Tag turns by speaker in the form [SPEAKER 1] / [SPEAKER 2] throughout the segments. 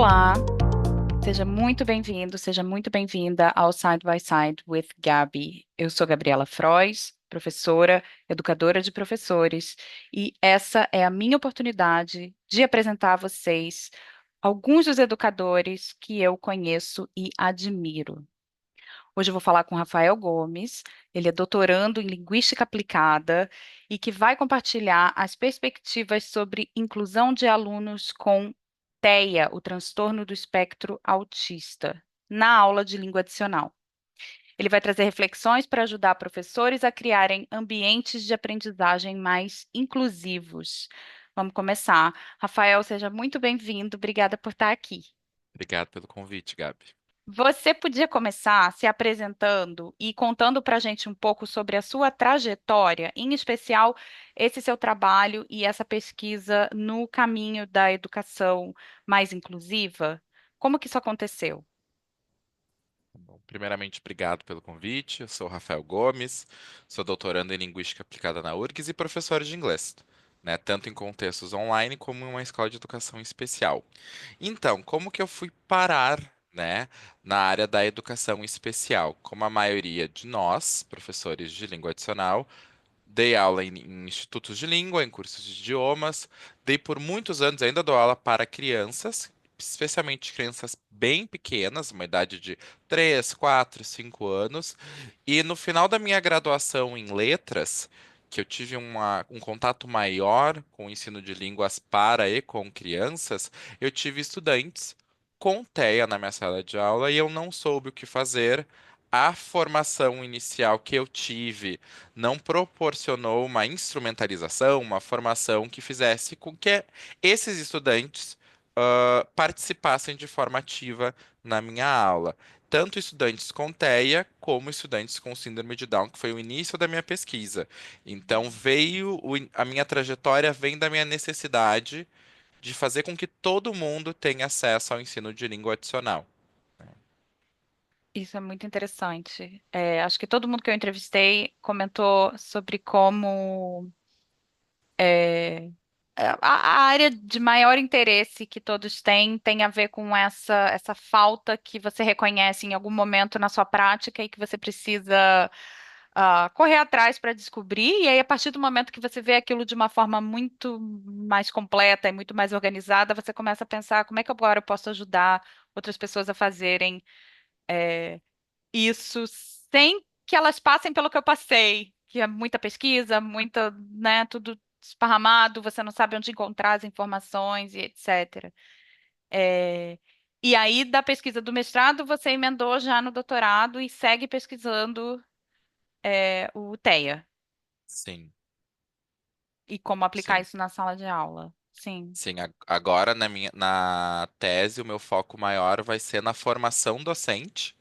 [SPEAKER 1] Olá, seja muito bem-vindo, seja muito bem-vinda ao Side by Side with Gabi. Eu sou Gabriela Frois, professora, educadora de professores, e essa é a minha oportunidade de apresentar a vocês alguns dos educadores que eu conheço e admiro. Hoje eu vou falar com Rafael Gomes, ele é doutorando em Linguística Aplicada e que vai compartilhar as perspectivas sobre inclusão de alunos com TEA, o transtorno do espectro autista, na aula de língua adicional. Ele vai trazer reflexões para ajudar professores a criarem ambientes de aprendizagem mais inclusivos. Vamos começar. Rafael, seja muito bem-vindo. Obrigada por estar aqui.
[SPEAKER 2] Obrigado pelo convite, Gabi.
[SPEAKER 1] Você podia começar se apresentando e contando para a gente um pouco sobre a sua trajetória, em especial esse seu trabalho e essa pesquisa no caminho da educação mais inclusiva? Como que isso aconteceu?
[SPEAKER 2] Bom, primeiramente, obrigado pelo convite. Eu sou o Rafael Gomes, sou doutorando em Linguística Aplicada na URGS e professor de inglês, né, tanto em contextos online como em uma escola de educação especial. Então, como que eu fui parar, né, na área da educação especial? Como a maioria de nós, professores de língua adicional, dei aula em institutos de língua, em cursos de idiomas. Dei por muitos anos, ainda dou aula para crianças, especialmente crianças bem pequenas, uma idade de 3, 4, 5 anos. E no final da minha graduação em letras, que eu tive um contato maior com o ensino de línguas para e com crianças, eu tive estudantes com TEA na minha sala de aula e eu não soube o que fazer. A formação inicial que eu tive não proporcionou uma instrumentalização, uma formação que fizesse com que esses estudantes participassem de forma ativa na minha aula. Tanto estudantes com TEA como estudantes com síndrome de Down, que foi o início da minha pesquisa. Então, a minha trajetória vem da minha necessidade de fazer com que todo mundo tenha acesso ao ensino de língua adicional.
[SPEAKER 1] Isso é muito interessante. Acho que todo mundo que eu entrevistei comentou sobre como é, a área de maior interesse que todos têm tem a ver com essa falta que você reconhece em algum momento na sua prática e que você precisa correr atrás para descobrir. E aí, a partir do momento que você vê aquilo de uma forma muito mais completa e muito mais organizada, você começa a pensar como é que agora eu posso ajudar outras pessoas a fazerem isso sem que elas passem pelo que eu passei, que é muita pesquisa, muita, né, tudo esparramado, você não sabe onde encontrar as informações e etc. É, e aí, da pesquisa do mestrado, você emendou já no doutorado e segue pesquisando o TEA
[SPEAKER 2] Sim,
[SPEAKER 1] e como aplicar
[SPEAKER 2] sim.
[SPEAKER 1] isso na sala de aula. Sim.
[SPEAKER 2] Sim, agora na tese o meu foco maior vai ser na formação docente.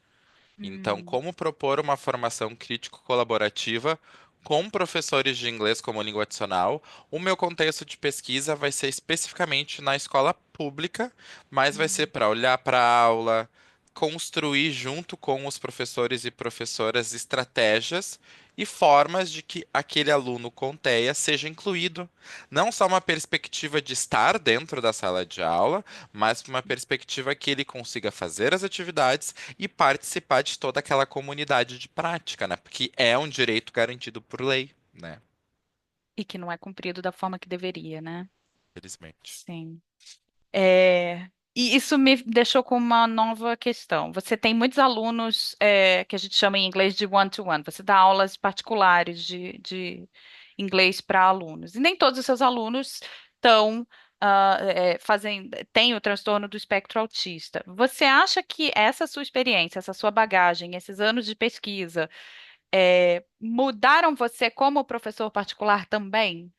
[SPEAKER 2] Então,
[SPEAKER 1] Hum,
[SPEAKER 2] como propor uma formação crítico-colaborativa com professores de inglês como língua adicional? O meu contexto de pesquisa vai ser especificamente na escola pública, mas vai ser
[SPEAKER 1] hum.
[SPEAKER 2] para olhar para a aula, construir junto com os professores e professoras estratégias e formas de que aquele aluno com TEA seja incluído. Não só uma perspectiva de estar dentro da sala de aula, mas uma perspectiva que ele consiga fazer as atividades e participar de toda aquela comunidade de prática, né? Porque é um direito garantido por lei, né?
[SPEAKER 1] E que não é cumprido da forma que deveria, né?
[SPEAKER 2] Felizmente.
[SPEAKER 1] Sim. E isso me deixou com uma nova questão. Você tem muitos alunos que a gente chama em inglês de one-to-one. Você dá aulas particulares de inglês para alunos. E nem todos os seus alunos estão têm o transtorno do espectro autista. Você acha que essa sua experiência, essa sua bagagem, esses anos de pesquisa, mudaram você como professor particular também?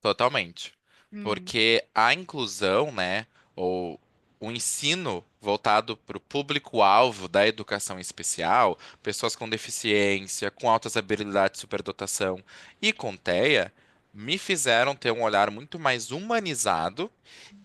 [SPEAKER 2] Totalmente.
[SPEAKER 1] Hum,
[SPEAKER 2] Porque a inclusão, né, ou o ensino voltado para o público-alvo da educação especial, pessoas com deficiência, com altas habilidades de superdotação e com TEA, me fizeram ter um olhar muito mais humanizado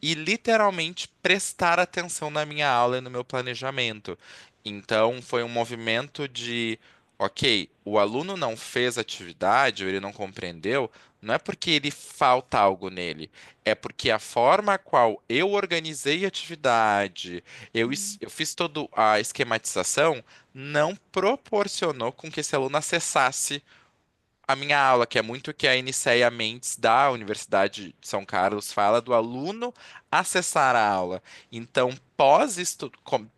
[SPEAKER 2] e literalmente prestar atenção na minha aula e no meu planejamento. Então, foi um movimento de, ok, o aluno não fez atividade, ou ele não compreendeu, não é porque ele falta algo nele, é porque a forma a qual eu organizei a atividade,
[SPEAKER 1] Uhum.
[SPEAKER 2] eu fiz toda a esquematização, não proporcionou com que esse aluno acessasse a minha aula, que é muito o que a Eniceia Mendes, da Universidade de São Carlos, fala do aluno acessar a aula. Então,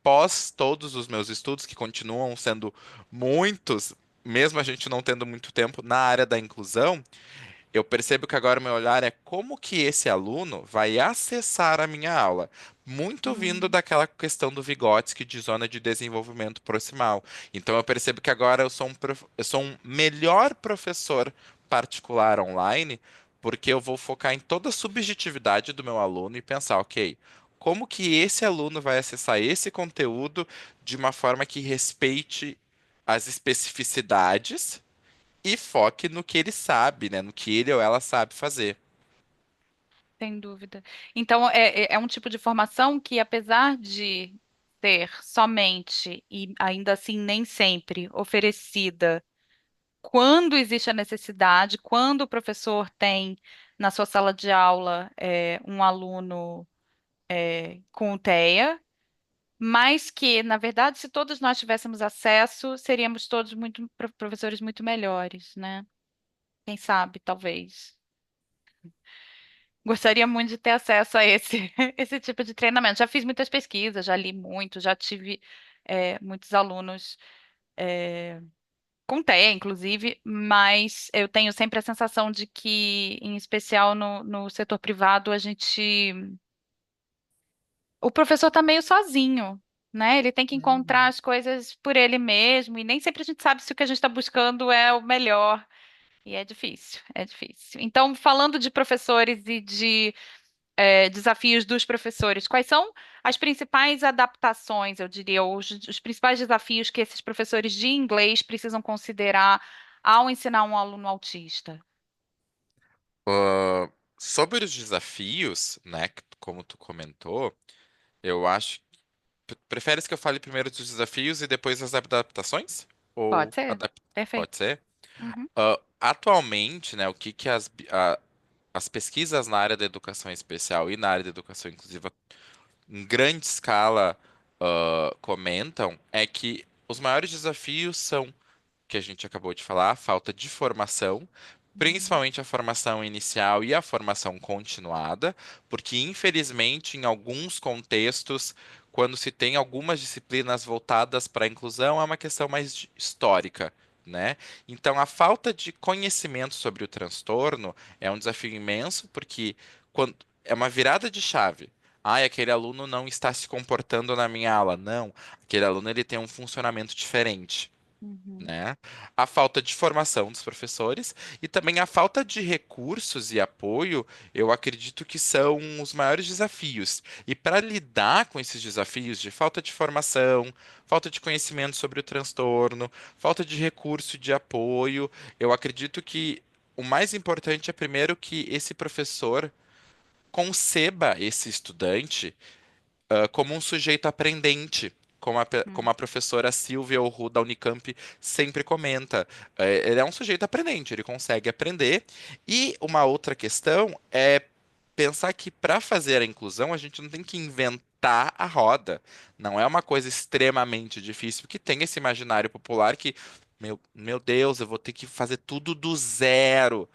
[SPEAKER 2] pós todos os meus estudos, que continuam sendo muitos, mesmo a gente não tendo muito tempo na área da inclusão, eu percebo que agora o meu olhar é como que esse aluno vai acessar a minha aula. Muito vindo
[SPEAKER 1] Uhum.
[SPEAKER 2] daquela questão do Vygotsky de zona de desenvolvimento proximal. Então eu percebo que agora eu sou um melhor professor particular online, porque eu vou focar em toda a subjetividade do meu aluno e pensar, ok, como que esse aluno vai acessar esse conteúdo de uma forma que respeite as especificidades e foque no que ele sabe, né? No que ele ou ela sabe fazer.
[SPEAKER 1] Sem dúvida. Então, é um tipo de formação que, apesar de ser somente e ainda assim nem sempre oferecida quando existe a necessidade, quando o professor tem na sua sala de aula um aluno com TEA, mas que, na verdade, se todos nós tivéssemos acesso, seríamos todos muito professores muito melhores, né? Quem sabe, talvez. Gostaria muito de ter acesso a esse, esse tipo de treinamento. Já fiz muitas pesquisas, já li muito, já tive muitos alunos com TEA, inclusive, mas eu tenho sempre a sensação de que, em especial no setor privado, o professor está meio sozinho, né? Ele tem que encontrar
[SPEAKER 2] Uhum.
[SPEAKER 1] as coisas por ele mesmo, e nem sempre a gente sabe se o que a gente está buscando é o melhor. E é difícil, é difícil. Então, falando de professores e de desafios dos professores. Quais são as principais adaptações, eu diria, os principais desafios que esses professores de inglês precisam considerar ao ensinar um aluno autista?
[SPEAKER 2] Ah, sobre os desafios, né, como tu comentou, eu acho. Preferes que eu fale primeiro dos desafios e depois das adaptações?
[SPEAKER 1] Pode
[SPEAKER 2] Ou
[SPEAKER 1] ser?
[SPEAKER 2] pode
[SPEAKER 1] Perfeito.
[SPEAKER 2] ser?
[SPEAKER 1] Uhum,
[SPEAKER 2] Atualmente, né, o que que as pesquisas na área da educação especial e na área da educação inclusiva em grande escala comentam é que os maiores desafios são que a gente acabou de falar, a falta de formação,
[SPEAKER 1] uhum,
[SPEAKER 2] principalmente a formação inicial e a formação continuada, porque infelizmente em alguns contextos, quando se tem algumas disciplinas voltadas para a inclusão, é uma questão mais histórica. Né? Então, a falta de conhecimento sobre o transtorno é um desafio imenso, porque quando, é uma virada de chave. Ah, aquele aluno não está se comportando na minha aula. Não, aquele aluno ele tem um funcionamento diferente,
[SPEAKER 1] uhum,
[SPEAKER 2] né? A falta de formação dos professores e também a falta de recursos e apoio, eu acredito que são os maiores desafios. E para lidar com esses desafios de falta de formação, falta de conhecimento sobre o transtorno, falta de recurso e de apoio, eu acredito que o mais importante é primeiro que esse professor conceba esse estudante como um sujeito aprendente, como
[SPEAKER 1] uhum,
[SPEAKER 2] a professora Silvia Orru da Unicamp sempre comenta. Ele é um sujeito aprendente, ele consegue aprender. E uma outra questão é pensar que para fazer a inclusão a gente não tem que inventar a roda. Não é uma coisa extremamente difícil, porque tem esse imaginário popular que, meu Deus, eu vou ter que fazer tudo do zero.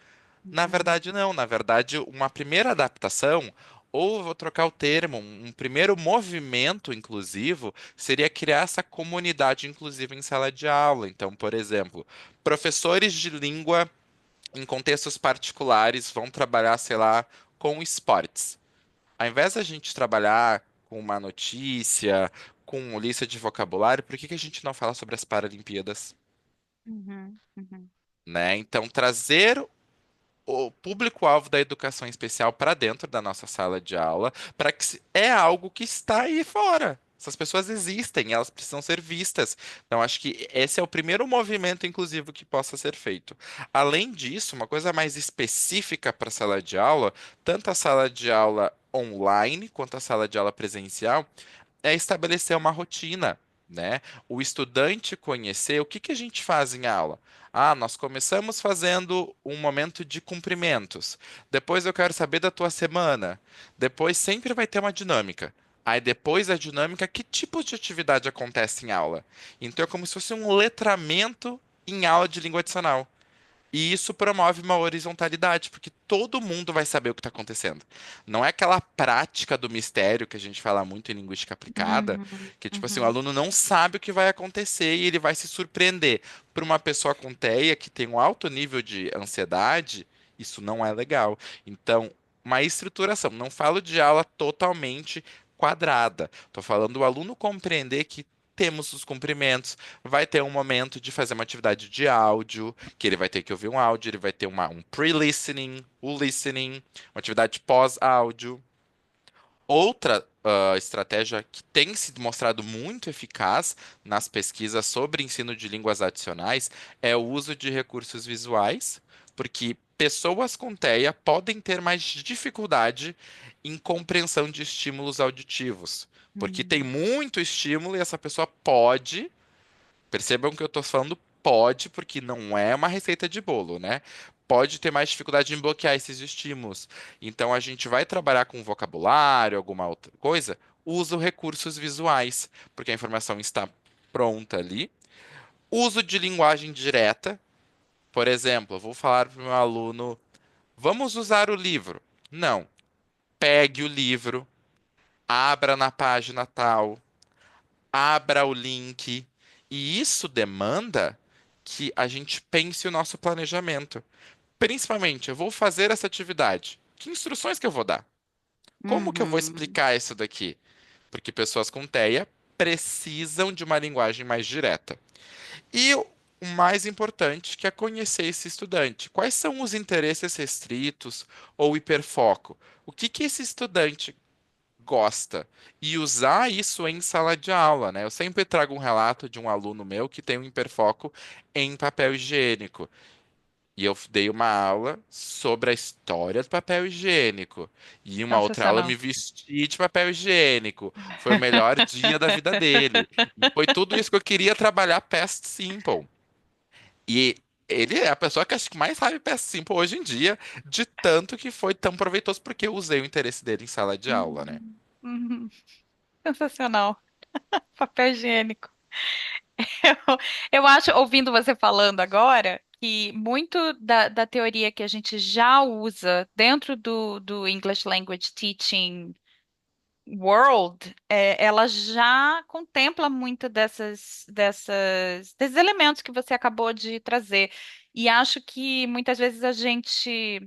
[SPEAKER 2] Na
[SPEAKER 1] uhum,
[SPEAKER 2] verdade, não. Na verdade, uma primeira adaptação, ou vou trocar o termo, um primeiro movimento inclusivo, seria criar essa comunidade inclusiva em sala de aula. Então, por exemplo, professores de língua em contextos particulares vão trabalhar, sei lá, com esportes. Ao invés da gente trabalhar com uma notícia, com lista de vocabulário, por que que a gente não fala sobre as Paralimpíadas?
[SPEAKER 1] uhum, uhum,
[SPEAKER 2] Né? Então, trazer o público-alvo da educação especial para dentro da nossa sala de aula, para que é algo que está aí fora. Essas pessoas existem, elas precisam ser vistas. Então, acho que esse é o primeiro movimento inclusivo que possa ser feito. Além disso, uma coisa mais específica para a sala de aula, tanto a sala de aula online quanto a sala de aula presencial, é estabelecer uma rotina. né? O estudante conhecer o que que a gente faz em aula. Ah, nós começamos fazendo um momento de cumprimentos. Depois eu quero saber da tua semana. Depois sempre vai ter uma dinâmica. Aí depois da dinâmica, que tipo de atividade acontece em aula? Então é como se fosse um letramento em aula de língua adicional. E isso promove uma horizontalidade, porque todo mundo vai saber o que está acontecendo. Não é aquela prática do mistério que a gente fala muito em linguística aplicada,
[SPEAKER 1] Uhum,
[SPEAKER 2] que tipo assim, o
[SPEAKER 1] uhum,
[SPEAKER 2] aluno não sabe o que vai acontecer e ele vai se surpreender. Para uma pessoa com TEA que tem um alto nível de ansiedade, isso não é legal. Então, uma estruturação. Não falo de aula totalmente quadrada. Estou falando do aluno compreender que temos os cumprimentos, vai ter um momento de fazer uma atividade de áudio, que ele vai ter que ouvir um áudio, ele vai ter um pre-listening, o listening, uma atividade pós-áudio. Outra estratégia que tem se mostrado muito eficaz nas pesquisas sobre ensino de línguas adicionais é o uso de recursos visuais, porque pessoas com TEA podem ter mais dificuldade em compreensão de estímulos auditivos, porque tem
[SPEAKER 1] uhum,
[SPEAKER 2] muito estímulo e essa pessoa pode. Percebam que eu estou falando pode, porque não é uma receita de bolo, né? Pode ter mais dificuldade em bloquear esses estímulos. Então a gente vai trabalhar com vocabulário, alguma outra coisa, usa recursos visuais, porque a informação está pronta ali. Uso de linguagem direta. Por exemplo, eu vou falar para o meu aluno: vamos usar o livro. Não. Pegue o livro, abra na página tal, abra o link. E isso demanda que a gente pense o nosso planejamento. Principalmente, eu vou fazer essa atividade. Que instruções que eu vou dar? Como que eu vou
[SPEAKER 1] uhum.
[SPEAKER 2] explicar isso daqui? Porque pessoas com TEA precisam de uma linguagem mais direta. E o mais importante, que é conhecer esse estudante. Quais são os interesses restritos ou hiperfoco? O que que esse estudante gosta e usar isso em sala de aula, né? Eu sempre trago um relato de um aluno meu que tem um hiperfoco em papel higiênico. E eu dei uma aula sobre a história do papel higiênico. E uma outra aula eu me
[SPEAKER 1] Sensacional.
[SPEAKER 2] vesti de papel higiênico. Foi o melhor dia da vida dele. E foi tudo isso que eu queria trabalhar Past Simple. E ele é a pessoa que acho que mais sabe Past Simple hoje em dia, de tanto que foi tão proveitoso, porque eu usei o interesse dele em sala de aula, né?
[SPEAKER 1] Uhum, uhum. Sensacional. Papel higiênico. Eu, eu acho, ouvindo você falando agora, que muito da teoria que a gente já usa dentro do English Language Teaching World, ela já contempla muito desses elementos que você acabou de trazer. E acho que muitas vezes a gente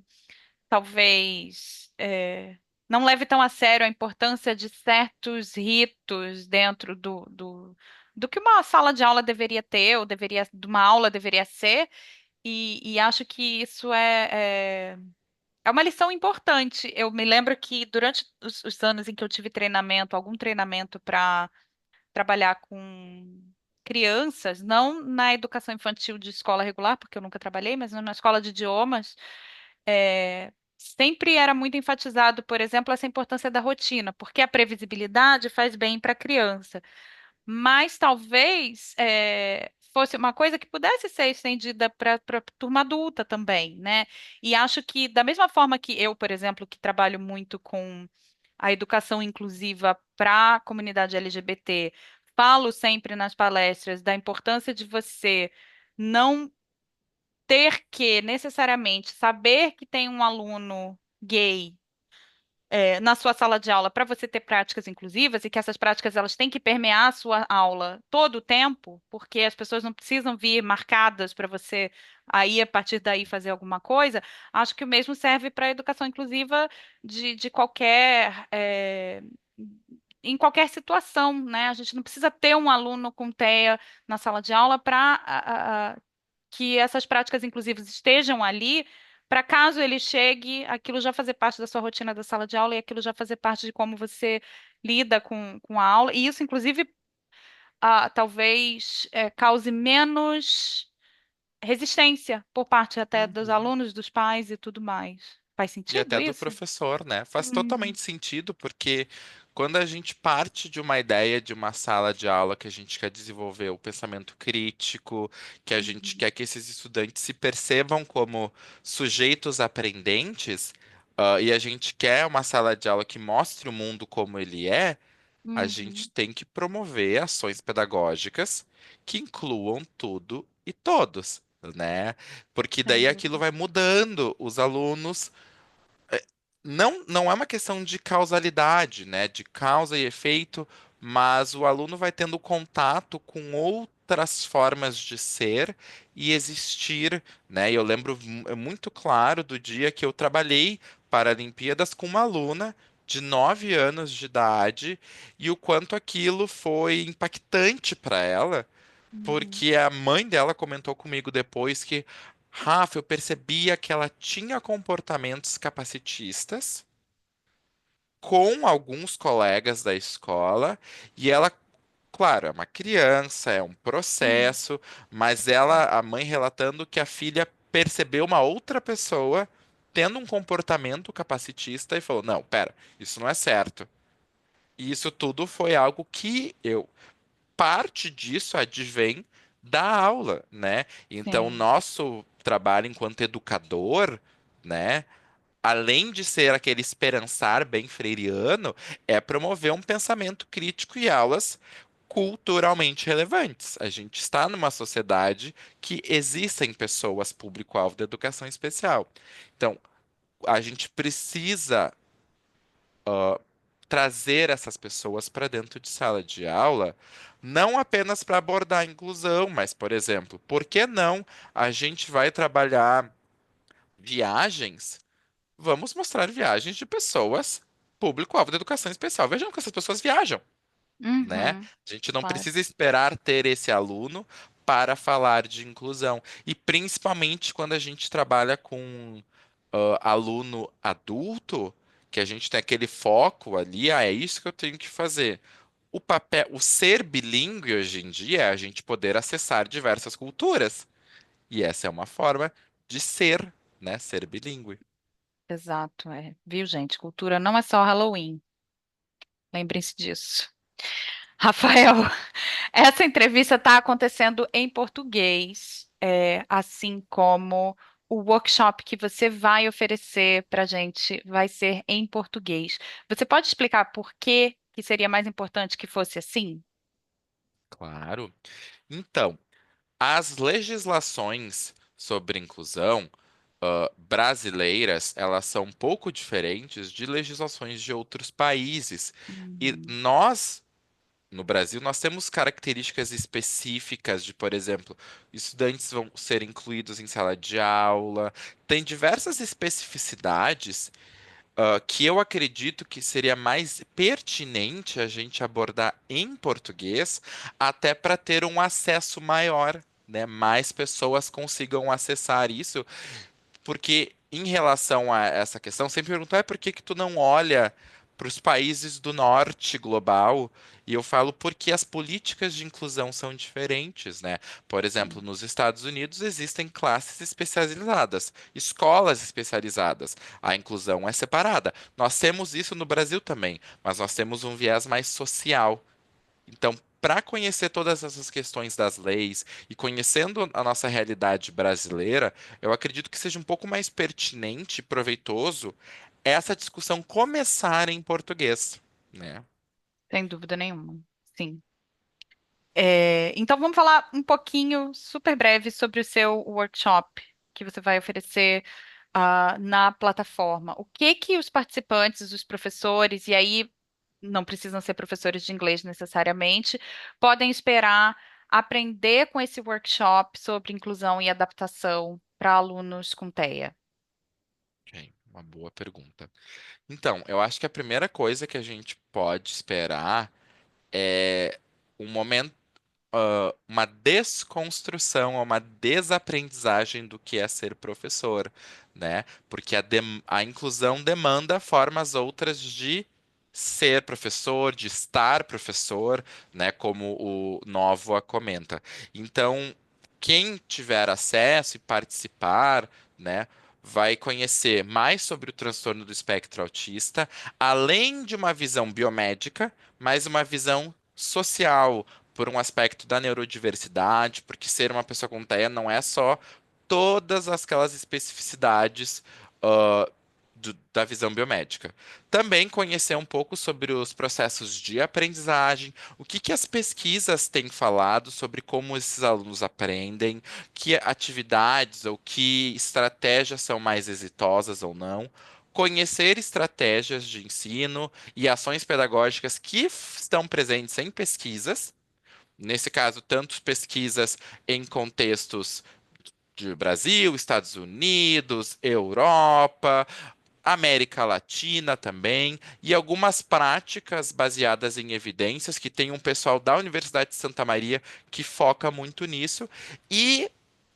[SPEAKER 1] talvez não leve tão a sério a importância de certos ritos dentro do que uma sala de aula deveria ter, ou deveria, de uma aula deveria ser, e acho que isso é uma lição importante. Eu me lembro que durante os anos em que eu tive treinamento, algum treinamento para trabalhar com crianças, não na educação infantil de escola regular, porque eu nunca trabalhei, mas na escola de idiomas, sempre era muito enfatizado, por exemplo, essa importância da rotina, porque a previsibilidade faz bem para a criança. Mas talvez fosse uma coisa que pudesse ser estendida para a turma adulta também, né? E acho que, da mesma forma que eu, por exemplo, que trabalho muito com a educação inclusiva para a comunidade LGBT, falo sempre nas palestras da importância de você não ter que necessariamente saber que tem um aluno gay na sua sala de aula para você ter práticas inclusivas e que essas práticas elas têm que permear a sua aula todo o tempo, porque as pessoas não precisam vir marcadas para você aí a partir daí fazer alguma coisa. Acho que o mesmo serve para a educação inclusiva de qualquer em qualquer situação, né? A gente não precisa ter um aluno com TEA na sala de aula para que essas práticas inclusivas estejam ali, para caso ele chegue, aquilo já fazer parte da sua rotina da sala de aula e aquilo já fazer parte de como você lida com a aula. E isso, inclusive, talvez cause menos resistência por parte até dos
[SPEAKER 2] Uhum.
[SPEAKER 1] alunos, dos pais e tudo mais. Faz
[SPEAKER 2] E
[SPEAKER 1] sentido
[SPEAKER 2] até do
[SPEAKER 1] isso?
[SPEAKER 2] professor, né? Faz
[SPEAKER 1] Uhum,
[SPEAKER 2] totalmente sentido, porque quando a gente parte de uma ideia de uma sala de aula que a gente quer desenvolver o pensamento crítico, que a gente
[SPEAKER 1] uhum,
[SPEAKER 2] quer que esses estudantes se percebam como sujeitos aprendentes, e a gente quer uma sala de aula que mostre o mundo como ele é, a gente
[SPEAKER 1] uhum,
[SPEAKER 2] tem que promover ações pedagógicas que incluam tudo e todos, né? Porque
[SPEAKER 1] sem
[SPEAKER 2] daí aquilo
[SPEAKER 1] dúvida.
[SPEAKER 2] vai mudando os alunos. Não é uma questão de causalidade, né? De causa e efeito, mas o aluno vai tendo contato com outras formas de ser e existir, né? E eu lembro muito claro do dia que eu trabalhei Paralimpíadas com uma aluna de 9 anos de idade e o quanto aquilo foi impactante para ela,
[SPEAKER 1] Uhum,
[SPEAKER 2] porque a mãe dela comentou comigo depois que, Rafa, eu percebia que ela tinha comportamentos capacitistas com alguns colegas da escola e ela, claro, é uma criança, é um
[SPEAKER 1] uhum,
[SPEAKER 2] processo, mas ela, a mãe relatando que a filha percebeu uma outra pessoa tendo um comportamento capacitista e falou: "Não, pera, isso não é certo". E isso tudo foi algo que eu parte disso advém da aula, né? Então, o
[SPEAKER 1] sim.
[SPEAKER 2] nosso trabalho enquanto educador, né, além de ser aquele esperançar bem freiriano, é promover um pensamento crítico e aulas culturalmente relevantes. A gente está numa sociedade que existem pessoas público-alvo da educação especial. Então, a gente precisa trazer essas pessoas para dentro de sala de aula, não apenas para abordar a inclusão, mas, por exemplo, por que não a gente vai trabalhar viagens? Vamos mostrar viagens de pessoas público-alvo da educação especial. Vejam que essas pessoas viajam, né?
[SPEAKER 1] Uhum,
[SPEAKER 2] A gente não
[SPEAKER 1] claro.
[SPEAKER 2] precisa esperar ter esse aluno para falar de inclusão. E principalmente quando a gente trabalha com aluno adulto, que a gente tem aquele foco ali, é isso que eu tenho que fazer. O papel, o ser bilíngue hoje em dia é a gente poder acessar diversas culturas. E essa é uma forma de ser, né? Ser bilíngue.
[SPEAKER 1] Exato, é. Viu, gente? Cultura não é só Halloween. Lembrem-se disso. Rafael, essa entrevista está acontecendo em português, assim como o workshop que você vai oferecer para a gente vai ser em português. Você pode explicar por que seria mais importante que fosse assim?
[SPEAKER 2] Claro. Então, as legislações sobre inclusão brasileiras, elas são um pouco diferentes de legislações de outros países. E
[SPEAKER 1] Uhum,
[SPEAKER 2] nós, no Brasil, nós temos características específicas de, por exemplo, estudantes vão ser incluídos em sala de aula. Tem diversas especificidades que eu acredito que seria mais pertinente a gente abordar em português, até para ter um acesso maior, né? Mais pessoas consigam acessar isso, porque em relação a essa questão, sempre perguntam, por que que tu não olha para os países do norte global? E eu falo porque as políticas de inclusão são diferentes, né? Por exemplo, nos Estados Unidos existem classes especializadas, escolas especializadas. A inclusão é separada. Nós temos isso no Brasil também, mas nós temos um viés mais social. Então, para conhecer todas essas questões das leis e conhecendo a nossa realidade brasileira, eu acredito que seja um pouco mais pertinente e proveitoso essa discussão começar em português, né?
[SPEAKER 1] sem dúvida nenhuma. Sim. Então vamos falar um pouquinho, super breve, sobre o seu workshop que você vai oferecer na plataforma. O que que os participantes, os professores, e aí não precisam ser professores de inglês necessariamente, podem esperar aprender com esse workshop sobre inclusão e adaptação para alunos com TEA?
[SPEAKER 2] Ok, uma boa pergunta. Então, eu acho que a primeira coisa que a gente pode esperar é um momento, uma desconstrução, uma desaprendizagem do que é ser professor, né? Porque a inclusão demanda formas outras de ser professor, de estar professor, né? Como o Novoa comenta. Então, quem tiver acesso e participar, né? vai conhecer mais sobre o transtorno do espectro autista, além de uma visão biomédica, mas uma visão social, por um aspecto da neurodiversidade, porque ser uma pessoa com TEA não é só todas aquelas especificidades da visão biomédica. Também conhecer um pouco sobre os processos de aprendizagem, o que que as pesquisas têm falado sobre como esses alunos aprendem, que atividades ou que estratégias são mais exitosas ou não. Conhecer estratégias de ensino e ações pedagógicas que estão presentes em pesquisas, nesse caso, tanto pesquisas em contextos de Brasil, Estados Unidos, Europa, América Latina também, e algumas práticas baseadas em evidências, que tem um pessoal da Universidade de Santa Maria que foca muito nisso, e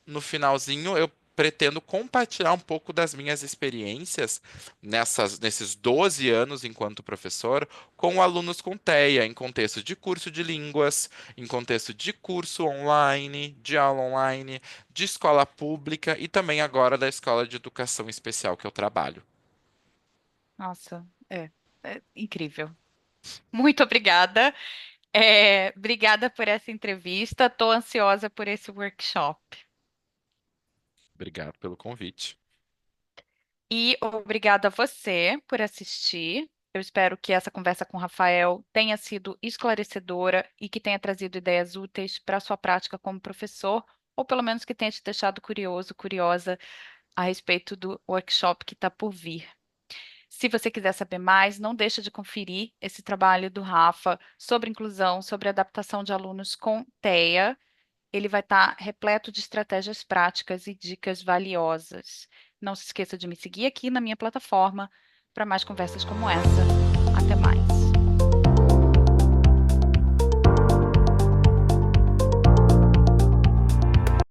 [SPEAKER 2] no finalzinho eu pretendo compartilhar um pouco das minhas experiências nesses 12 anos enquanto professor com alunos com TEA, em contexto de curso de línguas, em contexto de curso online, de aula online, de escola pública e também agora da escola de educação especial que eu trabalho.
[SPEAKER 1] Nossa, é incrível. Muito obrigada. Obrigada por essa entrevista. Estou ansiosa por esse workshop.
[SPEAKER 2] Obrigado pelo convite.
[SPEAKER 1] E obrigada a você por assistir. Eu espero que essa conversa com o Rafael tenha sido esclarecedora e que tenha trazido ideias úteis para a sua prática como professor, ou pelo menos que tenha te deixado curioso, curiosa a respeito do workshop que está por vir. Se você quiser saber mais, não deixe de conferir esse trabalho do Rafa sobre inclusão, sobre adaptação de alunos com TEA. Ele vai estar repleto de estratégias práticas e dicas valiosas. Não se esqueça de me seguir aqui na minha plataforma para mais conversas como essa.